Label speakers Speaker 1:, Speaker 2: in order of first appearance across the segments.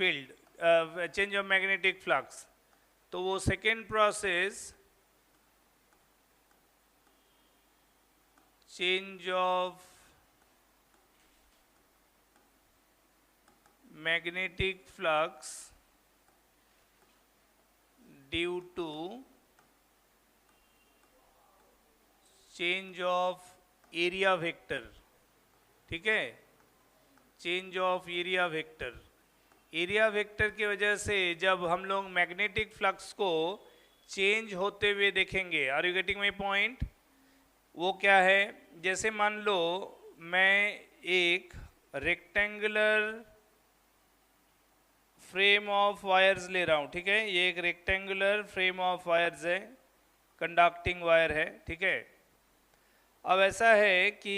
Speaker 1: Field, change of magnetic flux, तो वो second process change of magnetic flux due to change of area vector, ठीक है, change of area vector. Area vector की वजह से जब हम लोग मैग्नेटिक फ्लक्स को चेंज होते हुए देखेंगे, are you getting my point? वो क्या है, जैसे मान लो मैं एक रेक्टेंगुलर फ्रेम ऑफ वायर्स ले रहा हूँ, ठीक है, ये एक रेक्टेंगुलर फ्रेम ऑफ वायर्स है, कंडक्टिंग वायर है, ठीक है। अब ऐसा है कि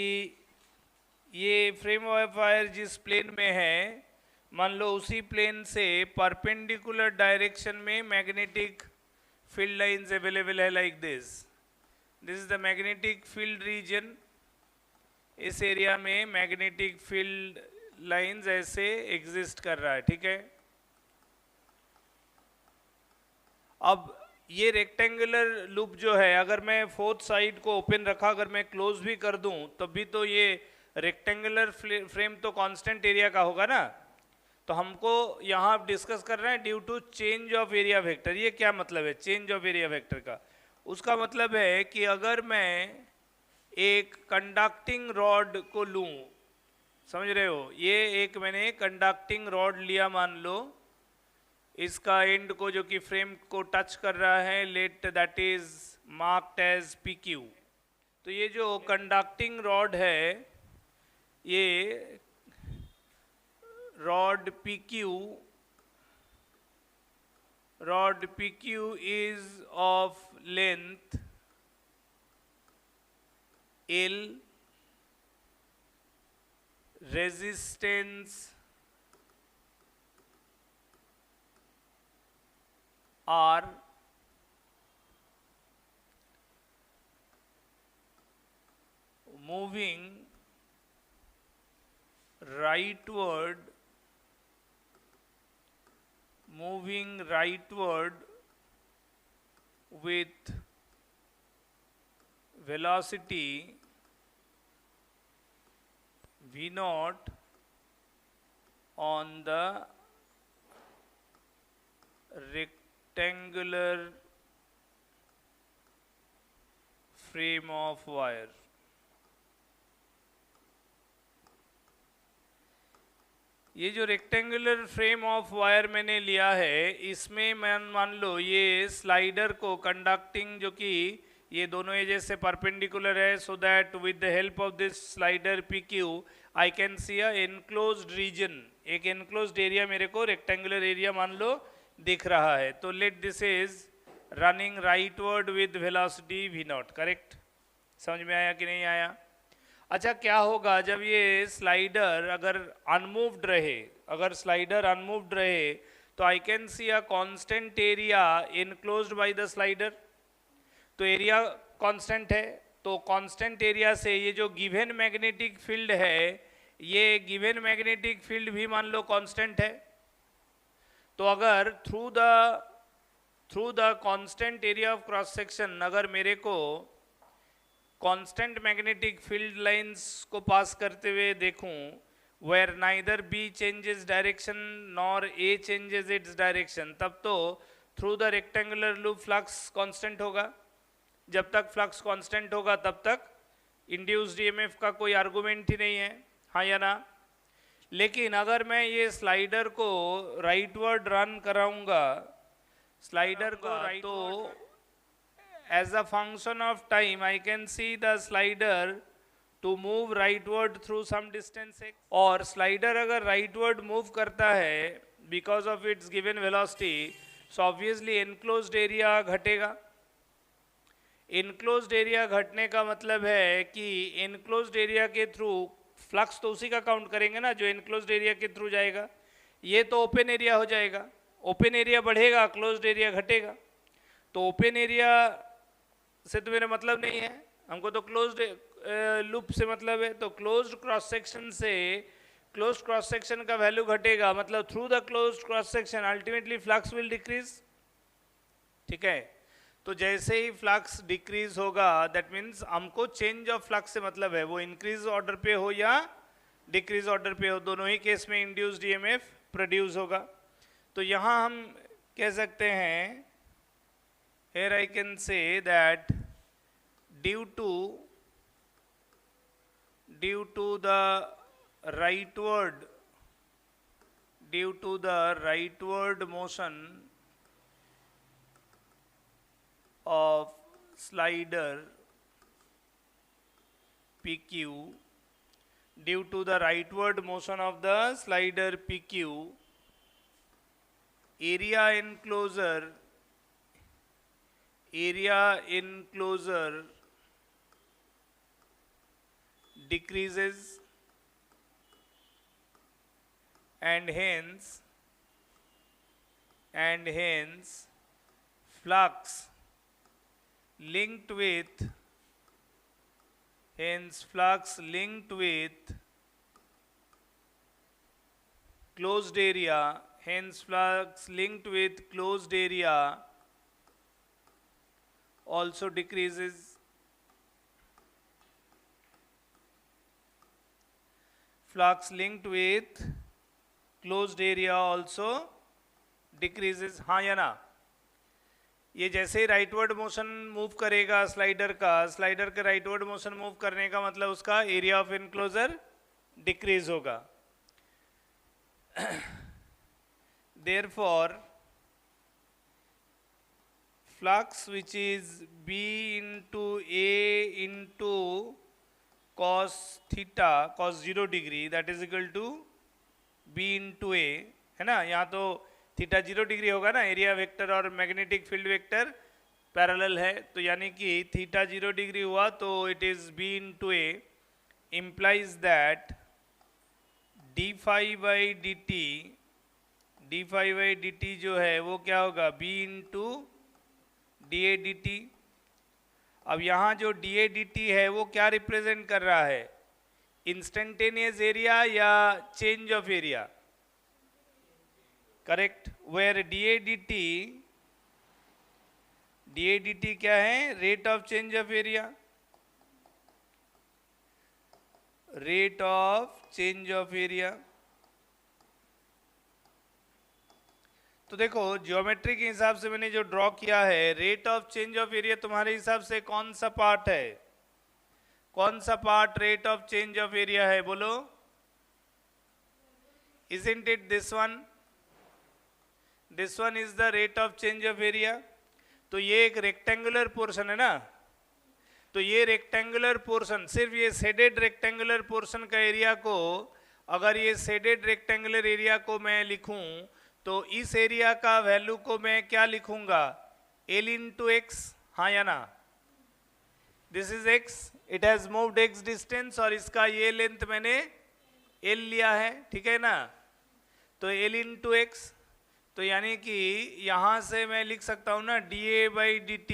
Speaker 1: ये फ्रेम ऑफ वायर जिस प्लेन में है, मान लो उसी प्लेन से परपेंडिकुलर डायरेक्शन में मैग्नेटिक फील्ड लाइंस अवेलेबल है, like this is the magnetic field region. इस एरिया में मैग्नेटिक फील्ड लाइंस ऐसे एग्जिस्ट कर रहा है, ठीक है। अब ये रेक्टेंगुलर लूप जो है, अगर मैं फोर्थ साइड को ओपन रखा, अगर मैं क्लोज भी कर दूं तब भी तो ये रेक्टेंगुलर फ्रेम तो कांस्टेंट एरिया का होगा ना। तो हमको यहाँ डिस्कस कर रहे हैं due to change of area vector. ये क्या मतलब है चेंज ऑफ एरिया वेक्टर का? उसका मतलब है कि अगर मैं एक कंडक्टिंग रॉड को लूँ, समझ रहे हो, ये एक मैंने कंडक्टिंग रॉड लिया, मान लो इसका एंड को जो कि फ्रेम को टच कर रहा है, let that is marked as PQ। तो ये जो कंडक्टिंग रॉड है, ये rod PQ is of length L, resistance R, moving rightward with velocity V0 on the rectangular frame of wire। ये जो रेक्टेंगुलर फ्रेम ऑफ वायर मैंने लिया है, इसमें मैं मान लो ये स्लाइडर को कंडक्टिंग, जो कि ये दोनों एजेस से परपेंडिकुलर है, so that with the help of this slider PQ I can see a enclosed region. एक एनक्लोज्ड एरिया मेरे को रेक्टेंगुलर एरिया मान लो दिख रहा है। तो let this is running rightward with velocity V0, correct? समझ में आया कि नहीं आया? अच्छा, क्या होगा जब ये स्लाइडर अगर अनमूव्ड रहे, तो आई can see a constant area enclosed by the slider. तो एरिया कांस्टेंट है, तो कांस्टेंट एरिया से ये जो गिवन मैग्नेटिक फील्ड है, ये गिवन मैग्नेटिक फील्ड भी मान लो कांस्टेंट है। तो अगर through the constant area of cross section अगर मेरे को कांस्टेंट मैग्नेटिक फील्ड लाइंस को पास करते हुए देखूं, where neither B changes direction nor A changes its direction, तब तो through the rectangular loop flux constant होगा। जब तक फ्लक्स कांस्टेंट होगा तब तक इंड्यूस्ड EMF का कोई आर्गुमेंट ही नहीं है, हाँ या ना? लेकिन अगर मैं ये स्लाइडर को राइटवर्ड रन कराऊंगा, स्लाइडर को तो as a function of time I can see the slider to move rightward through some distance x। और स्लाइडर अगर rightward move करता है because of its given velocity, so obviously enclosed area घटेगा। enclosed area घटने का मतलब है कि enclosed area के थ्रू फ्लक्स तो उसी का काउंट करेंगे ना जो enclosed area के थ्रू जाएगा। ये तो ओपन एरिया हो जाएगा, ओपन एरिया बढ़ेगा, क्लोज्ड एरिया घटेगा। तो ओपन एरिया से तो मेरा मतलब नहीं है, हमको तो क्लोज्ड लूप से मतलब है। तो क्लोज्ड क्रॉस सेक्शन से क्लोज क्रॉस सेक्शन का वैल्यू घटेगा, मतलब through the close cross section ultimately flux will decrease. ठीक है, तो जैसे ही फ्लक्स डिक्रीज होगा दैट मीन्स हमको चेंज ऑफ फ्लक्स से मतलब है वो इंक्रीज ऑर्डर पे हो या डिक्रीज ऑर्डर पे हो, दोनों ही केस में इंड्यूस्ड ईएमएफ प्रोड्यूस होगा। तो यहाँ हम कह सकते हैं, here I can say that due to the rightward motion of slider PQ, due to the rightward motion of the slider PQ, area enclosure decreases, and hence flux linked with closed area also decreases। Flux linked with closed area also decreases। हाँ या ना? ये जैसे ही rightward motion move करेगा slider के rightward motion move करने का मतलब उसका एरिया ऑफ इनक्लोजर डिक्रीज होगा। Therefore flux which is B into A into cos theta cos 0 degree that is equal to B into A, है ना? यहाँ तो थीटा 0 डिग्री होगा ना, एरिया वेक्टर और मैग्नेटिक फील्ड वेक्टर पैरेलल है, तो यानी कि थीटा 0 डिग्री हुआ तो it is B into A, implies that d phi by dt जो है वो क्या होगा, B into dA dt। अब यहाँ जो dA dt है वो क्या रिप्रेजेंट कर रहा है, इंस्टेंटेनियस एरिया या change of area? Correct, where dA dt क्या है, rate of change of area, rate of change of area. तो देखो ज्योमेट्री के हिसाब से मैंने जो ड्रॉ किया है, rate of change of area तुम्हारे हिसाब से कौन सा पार्ट है, कौन सा part rate of change of area है, बोलो? Isn't it this one? This one is the rate of change of area। तो ये एक रेक्टेंगुलर पोर्शन है ना, तो ये रेक्टेंगुलर पोर्शन, सिर्फ ये शेडेड रेक्टेंगुलर पोर्शन का एरिया को, अगर ये शेडेड रेक्टेंगुलर एरिया को मैं लिखूं तो इस एरिया का वैल्यू को मैं क्या लिखूंगा, L into x, हाँ या ना? This is x, it has moved x distance और इसका ये लेंथ मैंने L लिया है, ठीक है ना? तो L into x, तो यानी कि यहां से मैं लिख सकता हूं ना dA by dt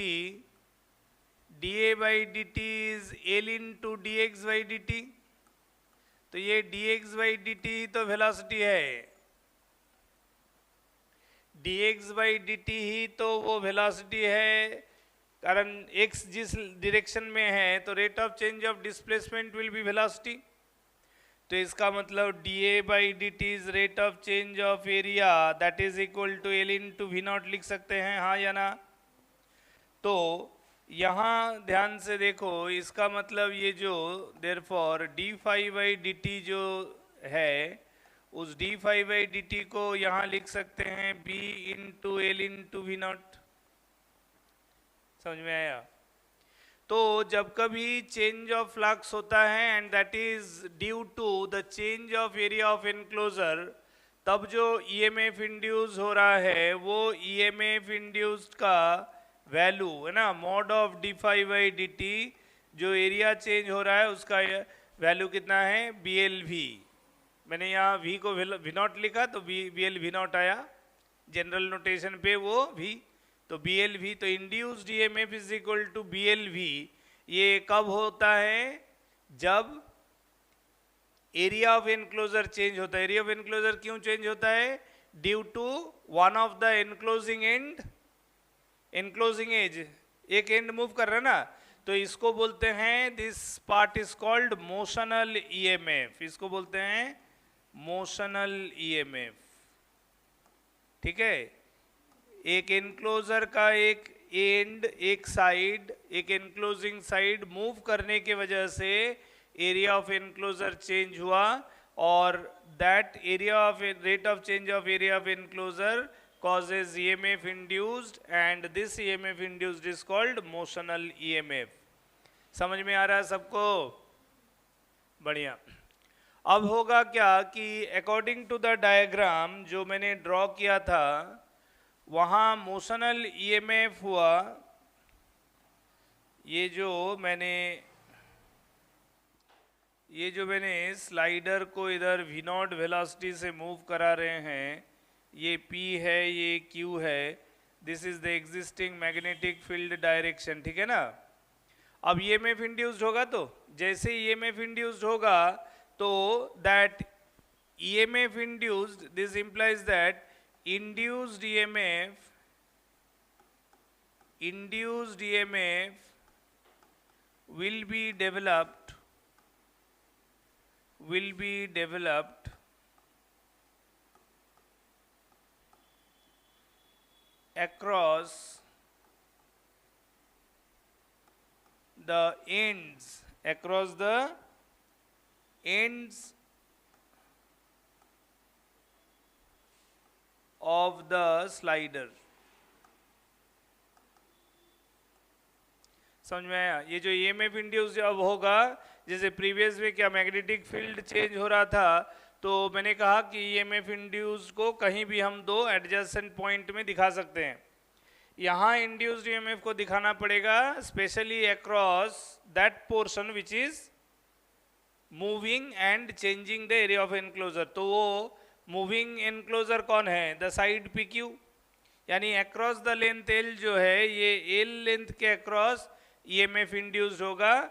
Speaker 1: is L into dx by dt। तो ये dx by dt तो वेलोसिटी है, dx by dt ही तो वो वेलोसिटी है, कारण x जिस डायरेक्शन में है तो rate of change of displacement will be velocity. तो इसका मतलब dA by dt is rate of change of area, that is equal to L into V naught लिख सकते हैं, हाँ या ना? तो यहाँ ध्यान से देखो, इसका मतलब ये जो therefore d phi by dt जो है, उस d phi by dt को यहाँ लिख सकते हैं B into L into V not. समझ में आया? तो जब कभी चेंज ऑफ फ्लक्स होता है and that is due to the change of area of enclosure, तब जो ईएमएफ इंड्यूस हो रहा है वो ईएमएफ इंड्यूस्ड का वैल्यू है ना, mod of D phi by D T, जो एरिया चेंज हो रहा है उसका वैल्यू कितना है, बी एल वी। मैंने यहाँ वी को वी नॉट लिखा तो बी एल वी नॉट आया, जनरल नोटेशन पे वो वी, तो बी एल वी। तो induced EMF is equal to B L V. ये कब होता है, जब एरिया ऑफ एनक्लोजर चेंज होता है। एरिया ऑफ एनक्लोजर क्यों चेंज होता है? Due to one of the enclosing end, enclosing edge, एक एंड मूव कर रहा है ना, तो इसको बोलते हैं, this part is called motional EMF, इसको बोलते हैं मोशनल ईएमएफ। ठीक है, एक एनक्लोजर का एक एंड, एक साइड, एक एनक्लोजिंग साइड मूव करने के वजह से एरिया ऑफ एनक्लोजर चेंज हुआ, और that area of rate of change of area of enclosure causes EMF induced, and this EMF induced is called motional EMF। समझ में आ रहा है सबको? बढ़िया। अब होगा क्या कि अकॉर्डिंग टू द डायग्राम जो मैंने ड्रॉ किया था, वहाँ मोशनल EMF हुआ, ये जो मैंने स्लाइडर को इधर V0 वेलोसिटी से मूव करा रहे हैं, ये P है, ये Q है, this is the existing magnetic field direction. ठीक है ना? अब EMF इंड्यूस्ड होगा, तो जैसे EMF इंड्यूस्ड होगा तो that EMF induced, this implies that induced EMF will be developed across the ends of the slider। समझ में आया? ये जो EMF इंड्यूस अब होगा, जैसे प्रीवियस में क्या मैग्नेटिक फील्ड चेंज हो रहा था, तो मैंने कहा कि EMF इंड्यूस को कहीं भी हम दो एडजेसेंट पॉइंट में दिखा सकते हैं। यहाँ इंड्यूस्ड EMF को दिखाना पड़ेगा specially across that portion which is moving and changing the area of enclosure. तो वो मूविंग एनक्लोजर कौन है? द साइड PQ, यानी अक्रॉस द लेंथ L जो है, ये L लेंथ के अक्रॉस EMF इंड्यूस्ड होगा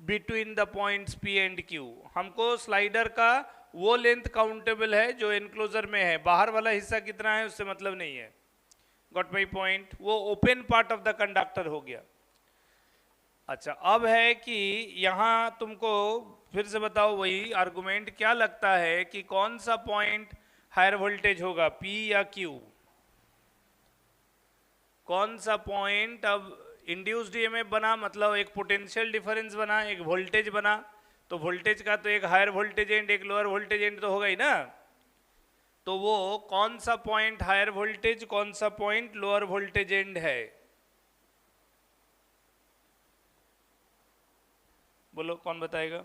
Speaker 1: between the points P and Q। हमको स्लाइडर का वो लेंथ काउंटेबल है जो एनक्लोजर में है, बाहर वाला हिस्सा कितना है उससे मतलब नहीं है। Got my point? वो open part of the conductor हो गया। अच्छा, अब है कि यहाँ तुमको फिर से बताओ वही आर्गुमेंट, क्या लगता है कि कौन सा पॉइंट हायर वोल्टेज होगा, P या Q? कौन सा पॉइंट? अब इंड्यूस्ड EMF बना मतलब एक पोटेंशियल डिफरेंस बना, एक वोल्टेज बना, तो वोल्टेज का तो एक हायर वोल्टेज एंड एक लोअर वोल्टेज एंड तो होगा ही ना। तो वो कौन सा पॉइंट हायर वोल्टेज, कौन सा पॉइंट लोअर वोल्टेज एंड है? बोलो, कौन बताएगा?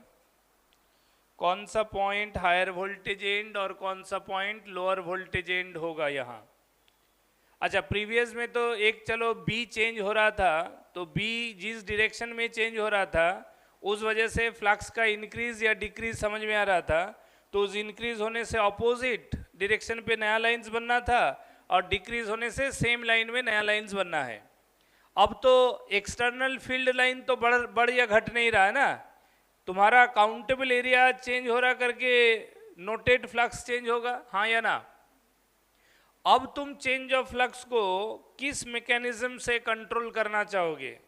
Speaker 1: कौन सा पॉइंट हायर वोल्टेज एंड और कौन सा पॉइंट लोअर वोल्टेज एंड होगा यहाँ? अच्छा, प्रीवियस में तो एक चलो B चेंज हो रहा था, तो B जिस डायरेक्शन में चेंज हो रहा था उस वजह से फ्लक्स का इंक्रीज या डिक्रीज समझ में आ रहा था, तो उस इंक्रीज होने से ऑपोजिट डायरेक्शन पे नया लाइंस बनना था और डिक्रीज होने से सेम लाइन में नया लाइंस बनना है। अब तो एक्सटर्नल फील्ड लाइन तो बढ़ या घट नहीं रहा है ना, तुम्हारा काउंटेबल एरिया चेंज हो रहा करके नोटेड फ्लक्स चेंज होगा, हाँ या ना? अब तुम चेंज ऑफ फ्लक्स को किस मैकेनिज्म से कंट्रोल करना चाहोगे?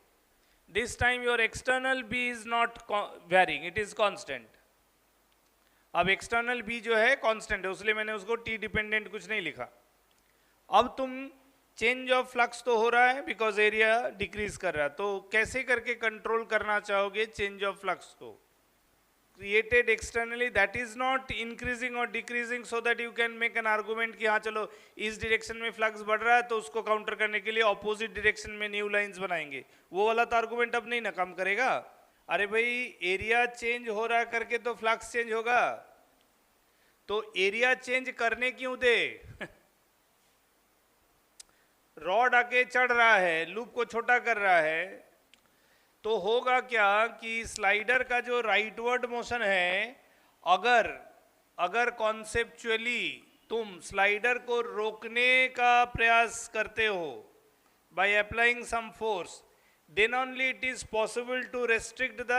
Speaker 1: This time your external B is not varying, it is constant. अब एक्सटर्नल B जो है कांस्टेंट है, इसलिए मैंने उसको T डिपेंडेंट कुछ नहीं लिखा। अब तुम चेंज ऑफ फ्लक्स तो हो रहा है बिकॉज एरिया डिक्रीज कर रहा है, तो कैसे करके कंट्रोल करना चाहोगे चेंज ऑफ फ्लक्स को? Created externally, that is not increasing और decreasing, so that you can make an argument कि हाँ चलो इस डायरेक्शन में फ्लक्स बढ़ रहा है तो उसको काउंटर करने के लिए ऑपोजिट डायरेक्शन में न्यू लाइंस बनाएंगे। वो वाला तो आर्गुमेंट अब नहीं ना काम करेगा। अरे भाई, एरिया चेंज हो रहा करके तो फ्लक्स चेंज होगा, तो एरिया चेंज करने क्यों दे? रॉड आके चढ़ रहा है, लूप को छोटा कर रहा है, तो होगा क्या कि स्लाइडर का जो राइटवर्ड मोशन है, अगर कॉन्सेप्चुअली तुम स्लाइडर को रोकने का प्रयास करते हो by applying some force, then only it is possible to restrict the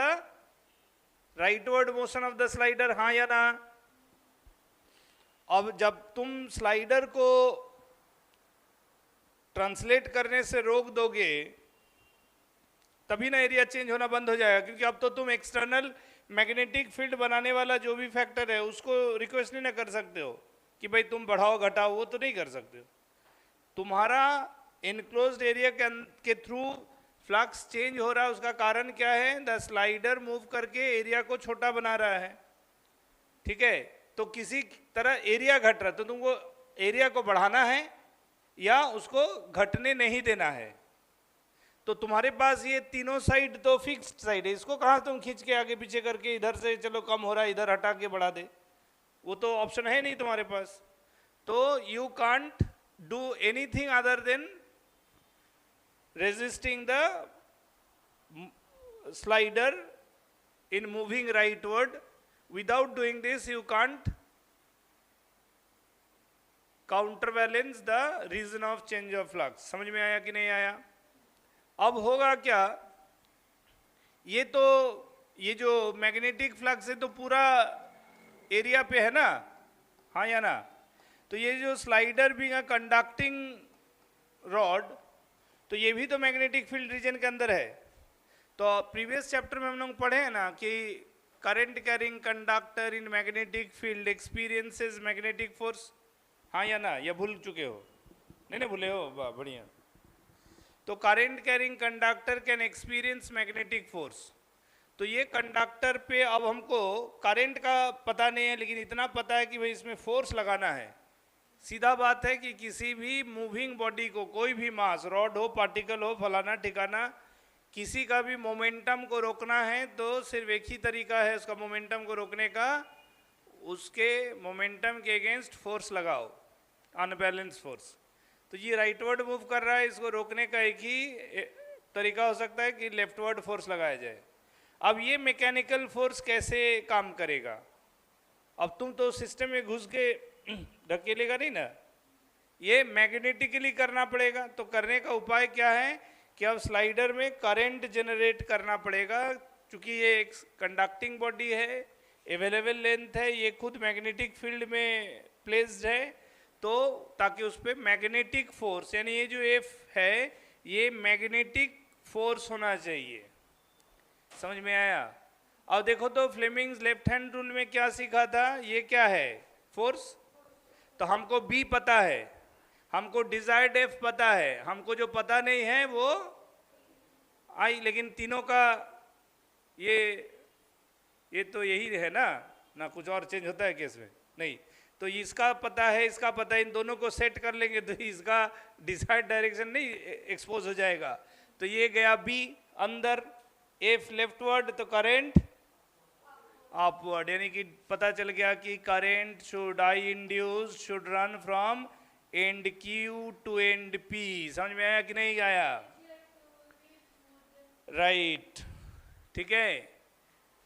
Speaker 1: rightward motion of the slider, हाँ या ना? अब जब तुम स्लाइडर को ट्रांसलेट करने से रोक दोगे तभी ना एरिया चेंज होना बंद हो जाएगा, क्योंकि अब तो तुम एक्सटर्नल मैग्नेटिक फील्ड बनाने वाला जो भी फैक्टर है उसको रिक्वेस्ट नहीं ना कर सकते हो कि भाई तुम बढ़ाओ घटाओ, वो तो नहीं कर सकते हो। तुम्हारा इनक्लोज्ड एरिया के थ्रू फ्लक्स चेंज हो रहा है, उसका कारण क्या है? द स्लाइडर मूव करके एरिया को छोटा बना रहा है, ठीक है? तो किसी तरह एरिया घट रहा है, तो तुमको एरिया को बढ़ाना है या उसको घटने नहीं देना है। तो तुम्हारे पास ये तीनों साइड तो फिक्स्ड साइड है, इसको कहाँ तुम खींच के आगे पीछे करके इधर से चलो कम हो रहा है इधर हटा के बढ़ा दे, वो तो ऑप्शन है नहीं तुम्हारे पास। तो you can't do anything other than resisting the slider in moving rightward. Without doing this you can't counterbalance the region of change of flux. समझ में आया कि नहीं आया? अब होगा क्या, ये जो मैग्नेटिक फ्लक्स है तो पूरा एरिया पे है ना, हाँ या ना? तो ये जो स्लाइडर भी है कंडक्टिंग रॉड, तो ये भी तो मैग्नेटिक फील्ड रीजन के अंदर है। तो प्रीवियस चैप्टर में हम लोग पढ़े हैं ना कि current carrying conductor in magnetic field experiences magnetic force, हाँ या ना? या भूल चुके हो? नहीं ना भूले हो, वाह बढ़िया। तो current carrying conductor can experience magnetic force. तो ये कंडक्टर पे अब हमको करंट का पता नहीं है, लेकिन इतना पता है कि भाई इसमें फोर्स लगाना है। सीधा बात है कि किसी भी मूविंग बॉडी को, कोई भी मास, रॉड हो, पार्टिकल हो, फलाना ठिकाना, किसी का भी मोमेंटम को रोकना है तो सिर्फ एक ही तरीका है उसका मोमेंटम को रोकने का, उसके मोमेंटम के अगेंस्ट फोर्स लगाओ, अनबैलेंस फोर्स। तो ये राइटवर्ड मूव कर रहा है, इसको रोकने का एक ही तरीका हो सकता है कि लेफ्टवर्ड फोर्स लगाया जाए। अब ये मैकेनिकल फोर्स कैसे काम करेगा? अब तुम तो सिस्टम में घुस के ढकेलेगा नहीं ना, ये मैग्नेटिकली करना पड़ेगा। तो करने का उपाय क्या है कि अब स्लाइडर में करंट जनरेट करना पड़ेगा, क्योंकि ये एक कंडक्टिंग बॉडी है, अवेलेबल लेंथ है, ये खुद मैग्नेटिक फील्ड में प्लेस्ड है, तो ताकि उस पर मैग्नेटिक फोर्स, यानी ये जो एफ है ये मैग्नेटिक फोर्स होना चाहिए। समझ में आया? अब देखो तो फ्लेमिंग्स लेफ्ट हैंड रूल में क्या सीखा था, ये क्या है? फोर्स। तो हमको बी पता है, हमको डिजायर्ड एफ पता है, हमको जो पता नहीं है वो आई, लेकिन तीनों का ये तो यही है ना कुछ और चेंज होता है केस में? नहीं। तो इसका पता है, इसका पता है, इन दोनों को सेट कर लेंगे तो इसका डिजायर्ड डायरेक्शन नहीं एक्सपोज हो जाएगा। तो ये गया बी अंदर, एफ लेफ्टवर्ड, तो करेंट अपवर्ड, यानी कि पता चल गया कि current should I induce should run from end Q to end P. समझ में आया कि नहीं आया? राइट, ठीक है।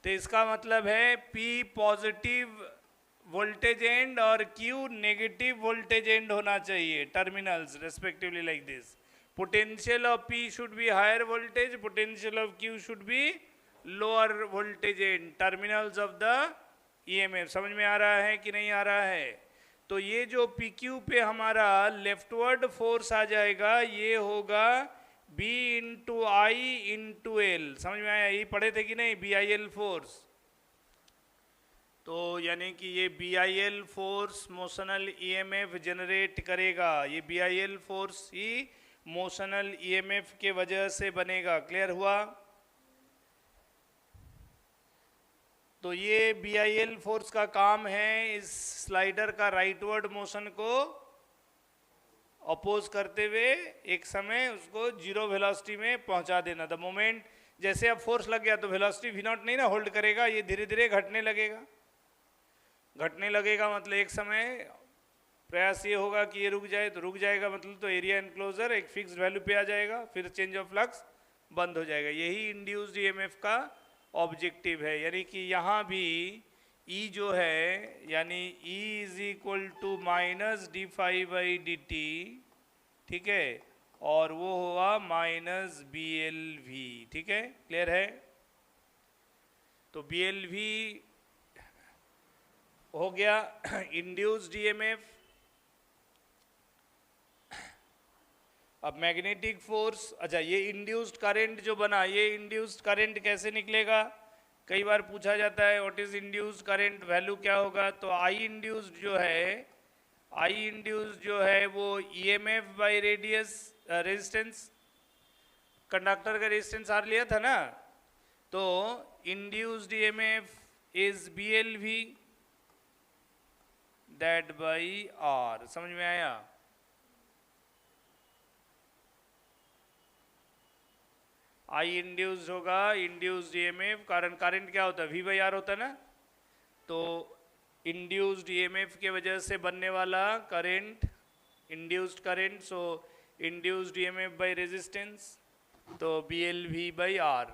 Speaker 1: तो इसका मतलब है P पॉजिटिव वोल्टेज एंड और Q नेगेटिव वोल्टेज एंड होना चाहिए, terminals respectively like this. Potential of P should be higher voltage, potential of Q should be lower voltage end, terminals of the EMF। समझ में आ रहा है कि नहीं आ रहा है? तो ये जो PQ पे हमारा लेफ्टवर्ड फोर्स आ जाएगा, ये होगा B इंटू आई इंटू एल। समझ में आया? यही पढ़े थे कि नहीं, BIL फोर्स। तो यानी कि ये BIL force motional EMF generate करेगा, ये BIL फोर्स ही मोशनल EMF के वजह से बनेगा। क्लियर हुआ? तो ये BIL फोर्स का काम है इस स्लाइडर का राइटवर्ड मोशन को अपोज करते हुए एक समय उसको जीरो वेलोसिटी में पहुंचा देना। द मोमेंट जैसे अब फोर्स लग गया तो वेलोसिटी V0 नहीं ना होल्ड करेगा, ये धीरे धीरे घटने लगेगा। घटने लगेगा मतलब एक समय प्रयास ये होगा कि ये रुक जाए, तो रुक जाएगा मतलब तो एरिया एनक्लोजर एक फिक्स्ड वैल्यू पे आ जाएगा, फिर चेंज ऑफ फ्लक्स बंद हो जाएगा। यही इंड्यूस्ड EMF का ऑब्जेक्टिव है। यानी कि यहाँ भी E जो है, यानी E is equal to minus d∅dt, ठीक है, और वो हुआ माइनस BLV। ठीक है, क्लियर है? तो BLV हो गया इंड्यूस्ड ईएमएफ। अब मैग्नेटिक फोर्स, अच्छा ये इंड्यूस्ड करंट जो बना, ये इंड्यूस्ड करंट कैसे निकलेगा? कई बार पूछा जाता है what is induced current, value क्या होगा? तो आई इंड्यूस्ड जो है वो EMF by radius resistance, conductor का रेजिस्टेंस आर लिया था ना, तो induced EMF is BLV that by R. समझ में आया? आई इंड्यूस्ड होगा इंड्यूस्ड ईएमएफ, कारण करंट क्या होता है? V बाई आर होता है ना, तो इंड्यूस्ड ईएमएफ के वजह से बनने वाला current, induced current, so induced EMF by resistance, तो BLV बाई आर।